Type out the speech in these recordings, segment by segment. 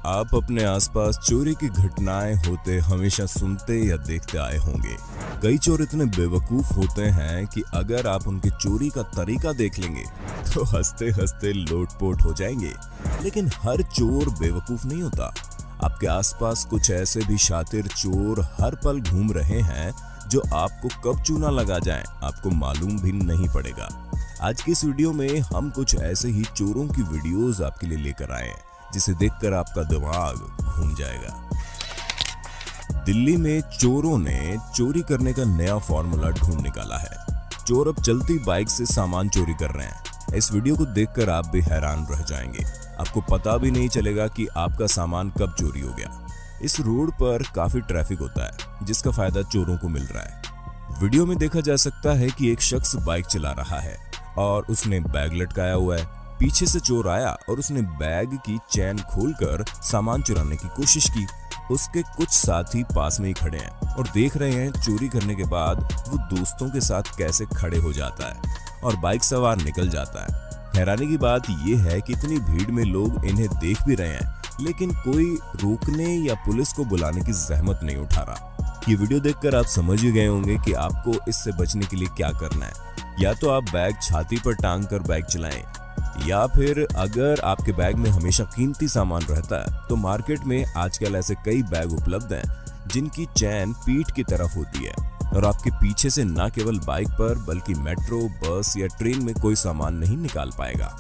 आप अपने आसपास चोरी की घटनाएं होते हमेशा सुनते या देखते आए होंगे। कई चोर इतने बेवकूफ होते हैं कि अगर आप उनके चोरी का तरीका देख लेंगे तो हंसते हंसते लोटपोट हो जाएंगे। लेकिन हर चोर बेवकूफ नहीं होता। आपके आसपास कुछ ऐसे भी शातिर चोर हर पल घूम रहे हैं जो आपको कब चूना लगा जाए आपको मालूम भी नहीं पड़ेगा। आज की इस वीडियो में हम कुछ ऐसे ही चोरों की वीडियोस आपके लिए लेकर आए हैं जिसे देखकर आपका दिमाग घूम जाएगा। दिल्ली में चोरों ने चोरी करने का नया फॉर्मूला ढूंढ निकाला है। चोर अब चलती बाइक से सामान चोरी कर रहे हैं। इस वीडियो को देखकर आप भी हैरान रह जाएंगे। आपको पता भी नहीं चलेगा कि आपका सामान कब चोरी हो गया। इस रोड पर काफी ट्रैफिक होता है जिसका फायदा चोरों को मिल रहा है। वीडियो में देखा जा सकता है कि एक शख्स बाइक चला रहा है और उसने बैग लटकाया हुआ है। पीछे से चोर आया और उसने बैग की चेन खोलकर सामान चुराने की कोशिश की। उसके कुछ साथी पास में ही खड़े हैं और देख रहे हैं चोरी करने के बाद वो दोस्तों के साथ कैसे खड़े हो जाता है और बाइक सवार निकल जाता है। हैरानी की बात यह है कि इतनी भीड़ में लोग इन्हें देख भी रहे हैं लेकिन कोई रोकने या पुलिस को बुलाने की जहमत नहीं उठा रहा। ये वीडियो देखकर आप समझ ही गए होंगे कि आपको इससे बचने के लिए क्या करना है। या तो आप बैग छाती पर टांग कर बाइक चलाएं, या फिर अगर आपके बैग में हमेशा कीमती सामान रहता है तो मार्केट में आजकल ऐसे कई बैग उपलब्ध हैं जिनकी चैन पीठ की तरफ होती है और आपके पीछे से न केवल बाइक पर बल्कि मेट्रो, बस या ट्रेन में कोई सामान नहीं निकाल पाएगा।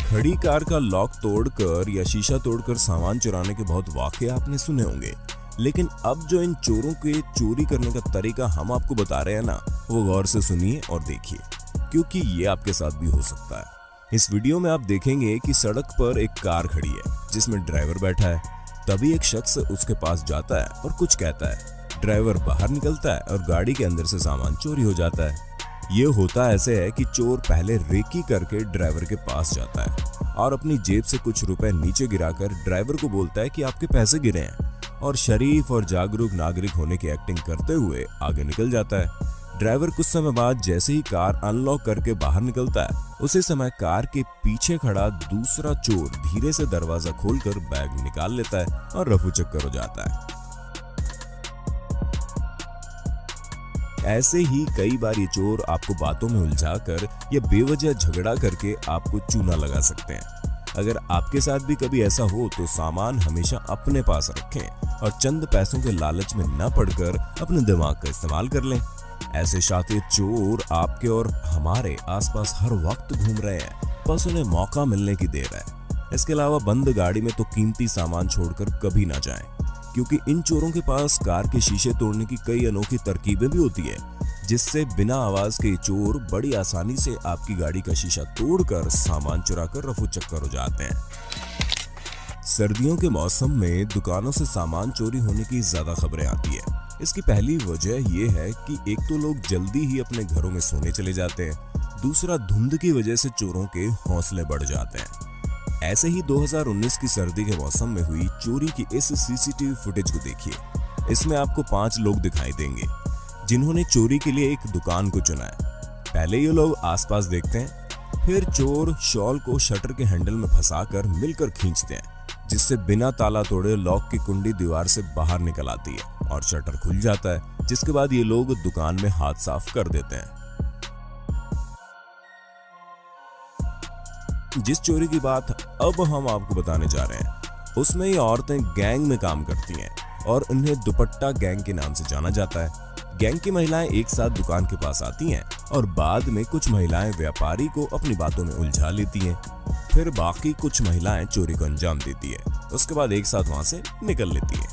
खड़ी कार का लॉक तोड़कर या शीशा तोड़कर सामान चुराने के बहुत वाकये आपने सुने होंगे, लेकिन अब जो इन चोरों के चोरी करने का तरीका हम आपको बता रहे हैं ना, वो गौर से सुनिए और देखिए क्योंकि ये आपके साथ भी हो सकता है। इस वीडियो में आप देखेंगे कि सड़क पर एक कार खड़ी है जिसमें ड्राइवर बैठा है। तभी एक शख्स उसके पास जाता है और कुछ कहता है। ड्राइवर बाहर निकलता है और गाड़ी के अंदर से सामान चोरी हो जाता है। ये होता ऐसे है कि चोर पहले रेकी करके ड्राइवर के पास जाता है और अपनी जेब से कुछ रुपए नीचे गिराकर ड्राइवर को बोलता है कि आपके पैसे गिरे हैं, और शरीफ और जागरूक नागरिक होने की एक्टिंग करते हुए आगे निकल जाता है। ड्राइवर कुछ समय बाद जैसे ही कार अनलॉक करके बाहर निकलता है उसी समय कार के पीछे खड़ा दूसरा चोर धीरे से दरवाजा खोलकर बैग निकाल लेता है और रफू चक्कर हो जाता है। ऐसे ही कई बार ये चोर आपको बातों में उलझाकर या बेवजह झगड़ा करके आपको चूना लगा सकते हैं। अगर आपके साथ भी कभी ऐसा हो तो सामान हमेशा अपने पास रखें और चंद पैसों के लालच में न पड़कर अपने दिमाग का इस्तेमाल कर लें। ऐसे शातिर चोर आपके और हमारे आसपास हर वक्त घूम रहे हैं, बस उन्हें मौका मिलने की देर है। इसके अलावा बंद गाड़ी में तो कीमती सामान छोड़कर कभी ना जाएं, क्योंकि इन चोरों के पास कार के शीशे तोड़ने की कई अनोखी तरकीबें भी होती है, जिससे बिना आवाज के चोर बड़ी आसानी से आपकी गाड़ी का शीशा तोड़कर सामान चुराकर रफू चक्कर हो जाते हैं। सर्दियों के मौसम में दुकानों से सामान चोरी होने की ज्यादा खबरें आती है। इसकी पहली वजह यह है कि एक तो लोग जल्दी ही अपने घरों में सोने चले जाते हैं, दूसरा धुंध की वजह से चोरों के हौसले बढ़ जाते हैं। ऐसे ही 2019 की सर्दी के मौसम में हुई चोरी की इस सीसीटीवी फुटेज को देखिए। इसमें आपको 5 लोग दिखाई देंगे जिन्होंने चोरी के लिए एक दुकान को चुना है। पहले ये लोग आसपास देखते हैं, फिर चोर शॉल को शटर के हैंडल में फंसाकर मिलकर खींचते हैं, जिससे बिना ताला तोड़े लॉक की कुंडी दीवार से बाहर निकल आती है और शटर खुल जाता है, जिसके बाद ये लोग दुकान में हाथ साफ कर देते हैं। जिस चोरी की बात अब हम आपको बताने जा रहे हैं उसमें ये औरतें गैंग में काम करती हैं और उन्हें दुपट्टा गैंग के नाम से जाना जाता है। गैंग की महिलाएं एक साथ दुकान के पास आती हैं और बाद में कुछ महिलाएं व्यापारी को अपनी बातों में उलझा लेती हैं, फिर बाकी कुछ महिलाएं चोरी को अंजाम देती है, उसके बाद एक साथ वहां से निकल लेती है।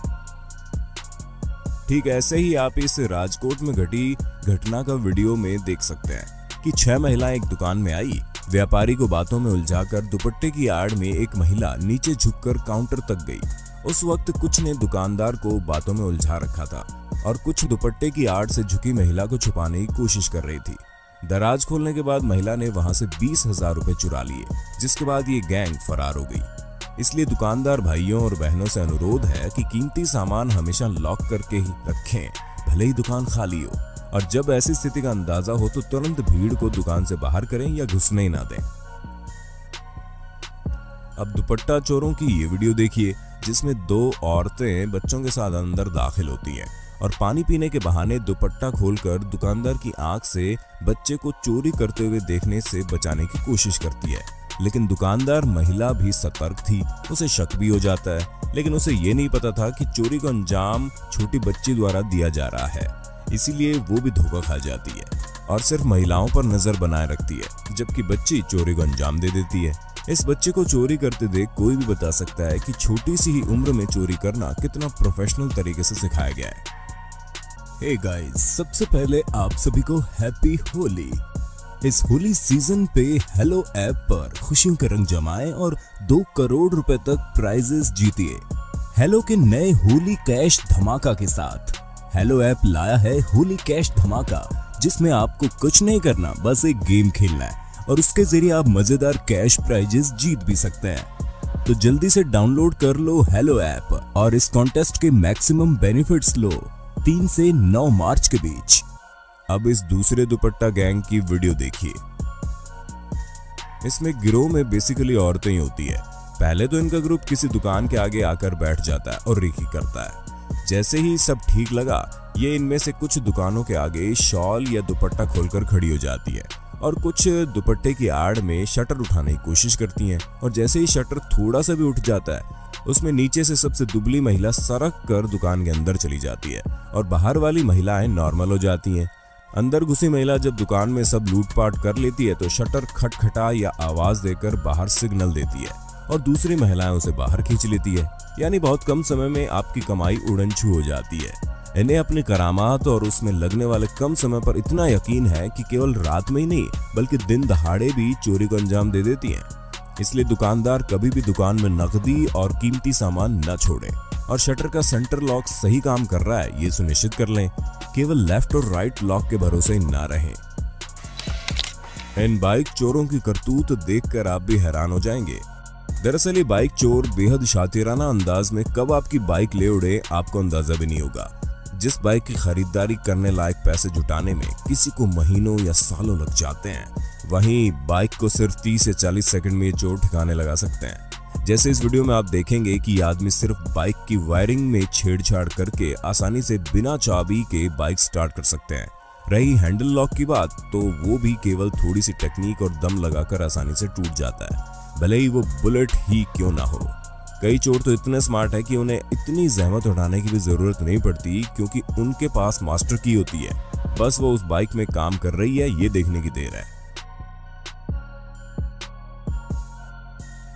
ठीक ऐसे ही आप इस राजकोट में घटी घटना का वीडियो में देख सकते हैं कि 6 महिलाएं एक दुकान में आई। व्यापारी को बातों में उलझाकर दुपट्टे की आड़ में एक महिला नीचे झुककर काउंटर तक गई। उस वक्त कुछ ने दुकानदार को बातों में उलझा रखा था और कुछ दुपट्टे की आड़ से झुकी महिला को छुपाने की कोशिश कर रही थी। दराज खोलने के बाद महिला ने वहां से 20,000 रुपए चुरा लिए, जिसके बाद ये गैंग फरार हो गई। इसलिए दुकानदार भाइयों और बहनों से अनुरोध है कि कीमती सामान हमेशा लॉक करके ही रखें, भले ही दुकान खाली हो, और जब ऐसी स्थिति का अंदाजा हो तो तुरंत भीड़ को दुकान से बाहर करें या घुसने ही ना दें। अब दुपट्टा चोरों की ये वीडियो देखिए, जिसमें दो औरतें बच्चों के साथ अंदर दाखिल होती हैं और पानी पीने के बहाने दुपट्टा खोलकर दुकानदार की आंख से बच्चे को चोरी करते हुए देखने से बचाने की कोशिश करती है। लेकिन दुकानदार महिला भी सतर्क थी, उसे शक भी हो जाता है, लेकिन उसे ये नहीं पता था कि चोरी का अंजाम छोटी बच्ची द्वारा दिया जा रहा है, इसीलिए वो भी धोखा खा जाती है और सिर्फ महिलाओं पर नजर बनाए रखती है, जबकि बच्ची चोरी को अंजाम दे देती है। इस बच्चे को चोरी करते देख कोई भी बता सकता है कि छोटी सी ही उम्र में चोरी करना कितना प्रोफेशनल तरीके से सिखाया गया है। हे गाइस, सबसे पहले आप सभी को हैप्पी होली। इस होली सीजन पे हेलो ऐप पर खुशियों के रंग जमाएं और 2 करोड़ रुपए तक प्राइजेस जीतिए। हेलो के नए होली कैश धमाका के साथ हेलो ऐप लाया है होली कैश धमाका, जिसमें आपको कुछ नहीं करना, बस एक गेम खेलना है और उसके जरिए आप मजेदार कैश प्राइजेस जीत भी सकते हैं। तो जल्दी से डाउनलोड कर लो हेलो ऐप और इस कॉन्टेस्ट के मैक्सिमम बेनिफिट्स लो 3 से 9 मार्च के बीच। अब इस दूसरे दुपट्टा गैंग की वीडियो देखिए। इसमें गिरोह में बेसिकली औरतें ही होती है। पहले तो इनका ग्रुप किसी दुकान के आगे आकर बैठ जाता है और रेकी करता है। जैसे ही सब ठीक लगा, ये इनमें से कुछ दुकानों के आगे शॉल या दुपट्टा खोलकर खड़ी हो जाती है और कुछ दुपट्टे की आड़ में शटर उठाने की कोशिश करती हैं और जैसे ही शटर थोड़ा सा भी उठ जाता है, उसमें नीचे से सबसे दुबली महिला सरक कर दुकान के अंदर चली जाती है और बाहर वाली महिलाएं नॉर्मल हो जाती हैं। अंदर घुसी महिला जब दुकान में सब लूटपाट कर लेती है तो शटर खटखटा या आवाज देकर बाहर सिग्नल देती है और दूसरी महिलाएं उसे बाहर खींच लेती है। यानी बहुत कम समय में आपकी कमाई उड़नछू हो जाती है। इन्हें अपनी करामात और उसमें लगने वाले कम समय पर इतना यकीन है कि केवल रात में ही नहीं बल्कि दिन दहाड़े भी चोरी को अंजाम दे देती हैं। इसलिए दुकानदार कभी भी दुकान में नकदी और कीमती सामान न छोड़े और शटर का सेंटर लॉक सही काम कर रहा है ये सुनिश्चित कर लें। केवल लेफ्ट और राइट लॉक के भरोसे न रहें। इन बाइक चोरों की करतूत देखकर आप भी हैरान हो जाएंगे। दरअसल ये बाइक चोर बेहद शातिराना अंदाज में कब आपकी बाइक ले उड़े आपको अंदाजा भी नहीं होगा। जिस बाइक की खरीदारी करने लायक पैसे जुटाने में किसी को महीनों या सालों लग जाते हैं, वहीं बाइक को सिर्फ 30 से 40 सेकंड में ये चोर ठिकाने लगा सकते हैं। जैसे इस वीडियो में आप देखेंगे कि ये आदमी सिर्फ बाइक की वायरिंग में छेड़छाड़ करके आसानी से बिना चाबी के बाइक स्टार्ट कर सकते हैं। रही हैंडल लॉक की बात, तो वो भी केवल थोड़ी सी टेक्निक और दम लगाकर आसानी से टूट जाता है, भले ही वो बुलेट ही क्यों ना हो। कई चोर तो इतने स्मार्ट है कि उन्हें इतनी जहमत उठाने की भी जरूरत नहीं पड़ती, क्योंकि उनके पास मास्टर की होती है। बस वो उस बाइक में काम कर रही है ये देखने की देर है।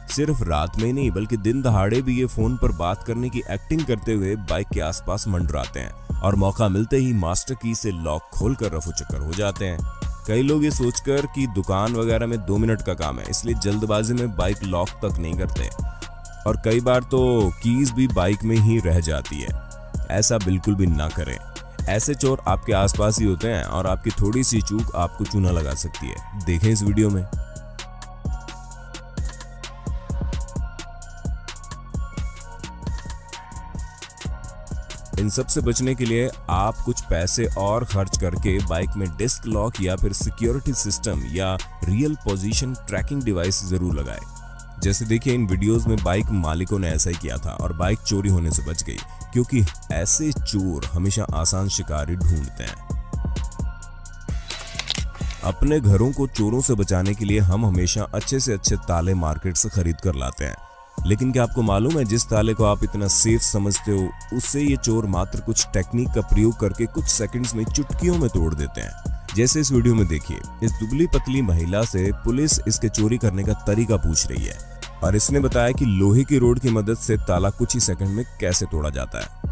सिर्फ रात में नहीं बल्कि दिन दहाड़े भी ये फोन पर बात करने की एक्टिंग करते हुए बाइक के आसपास मंडराते हैं और मौका मिलते ही मास्टर की से लॉक खोलकर रफू चक्कर हो जाते हैं। कई लोग ये सोचकर कि दुकान वगैरह में 2 मिनट का काम है, इसलिए जल्दबाजी में बाइक लॉक तक नहीं करते और कई बार तो कीज भी बाइक में ही रह जाती है। ऐसा बिल्कुल भी ना करें। ऐसे चोर आपके आसपास ही होते हैं और आपकी थोड़ी सी चूक आपको चूना लगा सकती है। देखें इस वीडियो में। इन सब से बचने के लिए आप कुछ पैसे और खर्च करके बाइक में डिस्क लॉक या फिर सिक्योरिटी सिस्टम या रियल पोजीशन ट्रैकिंग डिवाइस जरूर लगाएं। जैसे देखिए इन वीडियोस में बाइक मालिकों ने ऐसा ही किया था और बाइक चोरी होने से बच गई, क्योंकि ऐसे चोर हमेशा आसान शिकारी ढूंढते हैं। अपने घरों को चोरों से बचाने के लिए हम हमेशा अच्छे से अच्छे ताले मार्केट से खरीद कर लाते हैं, लेकिन क्या आपको मालूम है जिस ताले को आप इतना सेफ समझते हो, उससे ये चोर मात्र कुछ टेक्निक का प्रयोग करके कुछ सेकंड्स में चुटकियों में तोड़ देते हैं। जैसे इस वीडियो में देखिए, इस दुबली पतली महिला से पुलिस इसके चोरी करने का तरीका पूछ रही है और इसने बताया कि लोहे की रोड की मदद से ताला कुछ ही सेकंड में कैसे तोड़ा जाता है।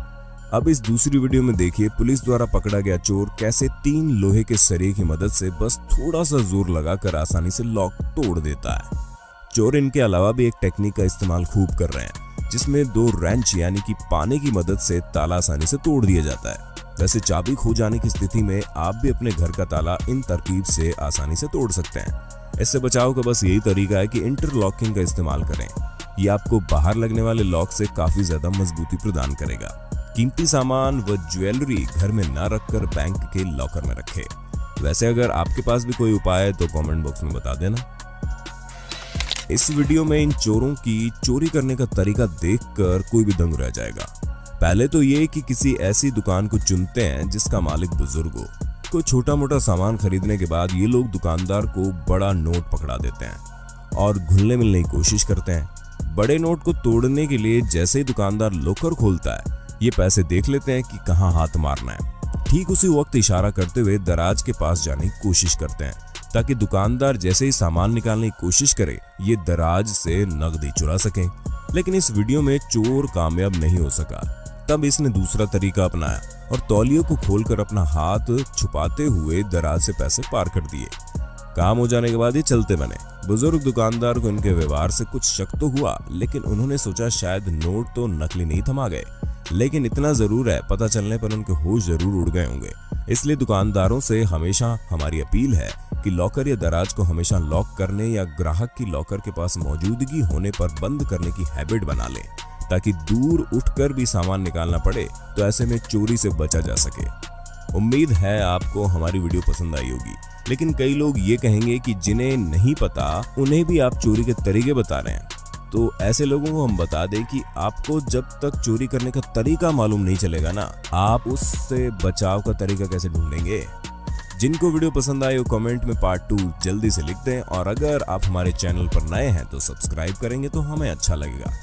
अब इस दूसरी वीडियो में देखिए पुलिस द्वारा पकड़ा गया चोर कैसे 3 लोहे के सरिये की मदद से बस थोड़ा सा जोर लगाकर आसानी से लॉक तोड़ देता है। चोर इनके अलावा भी एक टेक्निक का इस्तेमाल खूब कर रहे हैं, जिसमें 2 रेंच यानी कि पाने की मदद से ताला आसानी से तोड़ दिया जाता है। वैसे चाबी खो जाने की स्थिति में आप भी अपने घर का ताला इन तरकीब से आसानी से तोड़ सकते हैं। इससे बचाव का बस यही तरीका है कि इंटरलॉकिंग का इस्तेमाल करें। ये आपको बाहर लगने वाले लॉक से काफी ज्यादा मजबूती प्रदान करेगा। कीमती सामान व ज्वेलरी घर में न रखकर बैंक के लॉकर में रखें। वैसे अगर आपके पास भी कोई उपाय है तो कमेंट बॉक्स में बता देना। इस वीडियो में इन चोरों की चोरी करने का तरीका देखकर कोई भी दंग रह जाएगा। पहले तो ये कि किसी ऐसी दुकान को चुनते हैं जिसका मालिक बुजुर्ग हो। कोई छोटा मोटा सामान खरीदने के बाद ये लोग दुकानदार को बड़ा नोट पकड़ा देते हैं और घुलने मिलने की कोशिश करते हैं। बड़े नोट को तोड़ने के लिए जैसे ही दुकानदार लॉकर खोलता है, ये पैसे देख लेते हैं कि कहाँ हाथ मारना है। ठीक उसी वक्त इशारा करते हुए दराज के पास जाने की कोशिश करते हैं ताकि दुकानदार जैसे ही सामान निकालने की कोशिश करे, ये दराज से नकदी चुरा सके। लेकिन इस वीडियो में चोर कामयाब नहीं हो सका। तब इसने दूसरा तरीका अपनाया और तौलियों को खोलकर अपना हाथ छुपाते हुए दराज से पैसे पार कर दिए। काम हो जाने के बाद ये चलते बने। बुजुर्ग दुकानदार को इनके व्यवहार से कुछ शक तो हुआ, लेकिन उन्होंने सोचा शायद नोट तो नकली नहीं थमा गए। लेकिन इतना जरूर है, पता चलने पर उनके होश जरूर उड़ गए होंगे। इसलिए दुकानदारों से हमेशा हमारी अपील है कि लॉकर या दराज को हमेशा लॉक करने या ग्राहक की लॉकर के पास मौजूदगी होने पर बंद करने की हैबिट बना लें, ताकि दूर उठकर भी सामान निकालना पड़े तो ऐसे में चोरी से बचा जा सके। उम्मीद है आपको हमारी वीडियो पसंद आई होगी। लेकिन कई लोग ये कहेंगे कि जिन्हें नहीं पता उन्हें भी आप चोरी के तरीके बता रहे हैं। तो ऐसे लोगों को हम बता दें कि आपको जब तक चोरी करने का तरीका मालूम नहीं चलेगा ना, आप उससे बचाव का तरीका कैसे ढूंढेंगे। जिनको वीडियो पसंद आए वो कमेंट में पार्ट 2 जल्दी से लिख दें, और अगर आप हमारे चैनल पर नए हैं तो सब्सक्राइब करेंगे तो हमें अच्छा लगेगा।